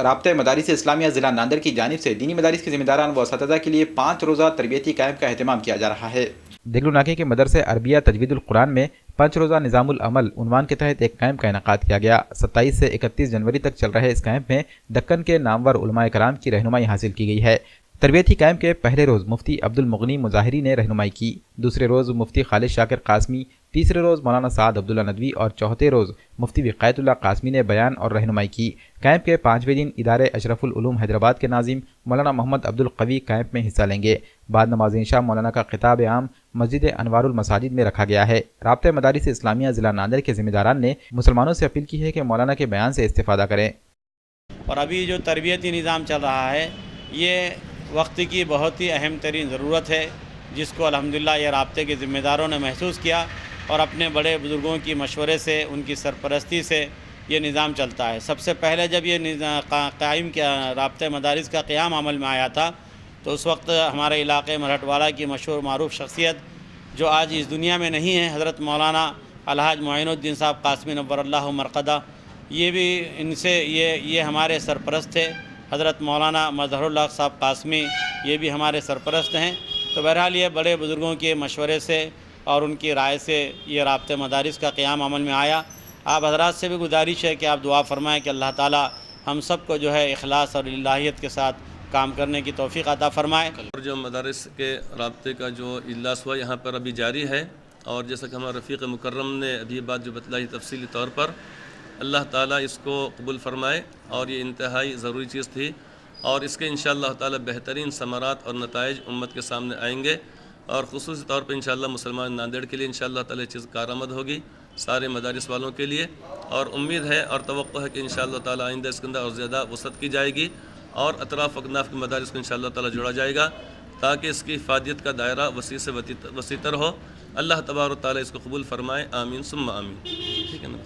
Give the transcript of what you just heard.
رابطہ مدارس اسلامیہ ضلع ناندیڑ کی جانب سے دینی مدارس کے ذمہ داران و اساتذہ کے لیے 5 روزہ تربیتی کیمپ کا اہتمام کیا جا رہا ہے۔ دیگلو ناکے کے مدرسہ عربیہ تجوید القرآن میں 5 روزہ نظام العمل عنوان کے تحت ایک کیمپ کا انعقاد کیا گیا۔ 27 سے 31 جنوری تک چل رہے اس کیمپ میں دکن کے نامور علماء کرام کی رہنمائی حاصل کی گئی ہے۔ تربیتی کیمپ کے پہلے روز مفتی عبد المغنی مظاہری نے رہنمائی کی، دوسرے روز مفتی خالد شاکر قاسمی، تیسرے روز مولانا سعد عبداللہ ندوی اور چوتھے روز مفتی وقایت اللہ قاسمی نے بیان اور رہنمائی کی۔ کیمپ کے 5ویں دن ادارے اشرف العلوم حیدرآباد کے ناظم مولانا محمد عبد القوی کیمپ میں حصہ لیں گے۔ بعد نماز عشاء مولانا کا خطاب عام مسجد انوار المساجد میں رکھا گیا ہے۔ رابطہ مدارس اسلامیہ ضلع ناندیڑ کے ذمہ داران نے مسلمانوں سے اپیل کی ہے کہ مولانا کے بیان سے استفادہ کریں۔ اور ابھی جو تربیتی نظام چل رہا ہے یہ وقت کی بہت ہی اہم ترین ضرورت ہے، جس کو الحمدللہ یہ رابطے کے ذمہ داروں نے محسوس کیا اور اپنے بڑے بزرگوں کی مشورے سے، ان کی سرپرستی سے یہ نظام چلتا ہے۔ سب سے پہلے جب یہ قائم کیا رابطہ مدارس کا قیام عمل میں آیا تھا تو اس وقت ہمارے علاقے مرہٹ والا کی مشہور معروف شخصیت جو آج اس دنیا میں نہیں ہے، حضرت مولانا الحاج معین الدین صاحب قاسمی نور اللہ مرقدہ، یہ بھی ان سے یہ ہمارے سرپرست تھے۔ حضرت مولانا مظہر اللہ صاحب قاسمی یہ بھی ہمارے سرپرست ہیں۔ تو بہرحال یہ بڑے بزرگوں کے مشورے سے اور ان کی رائے سے یہ رابطہ مدارس کا قیام عمل میں آیا۔ آپ حضرات سے بھی گزارش ہے کہ آپ دعا فرمائیں کہ اللہ تعالی ہم سب کو جو ہے اخلاص اور الہیت کے ساتھ کام کرنے کی توفیق عطا فرمائے۔ اور جو مدارس کے رابطے کا جو اجلاس ہوا یہاں پر ابھی جاری ہے، اور جیسا کہ ہمارے رفیق مکرم نے ابھی بات جو بتلائی تفصیلی طور پر، اللہ تعالیٰ اس کو قبول فرمائے، اور یہ انتہائی ضروری چیز تھی، اور اس کے انشاءاللہ تعالیٰ بہترین ثمرات اور نتائج امت کے سامنے آئیں گے، اور خصوصی طور پہ انشاءاللہ مسلمان ناندیڑ کے لیے انشاءاللہ تعالیٰ یہ چیز کارآمد ہوگی، سارے مدارس والوں کے لیے، اور امید ہے اور توقع ہے کہ انشاءاللہ تعالیٰ آئندہ اس کے اندر اور زیادہ وسعت کی جائے گی، اور اطراف اکناف کے مدارس کو انشاءاللہ تعالیٰ جوڑا جائے گا تاکہ اس کی افادیت کا دائرہ وسیع سے وسیع تر ہو۔ اللہ تبارک و تعالیٰ اس کو قبول فرمائے، آمین ثم آمین۔ ٹھیک ہے نا؟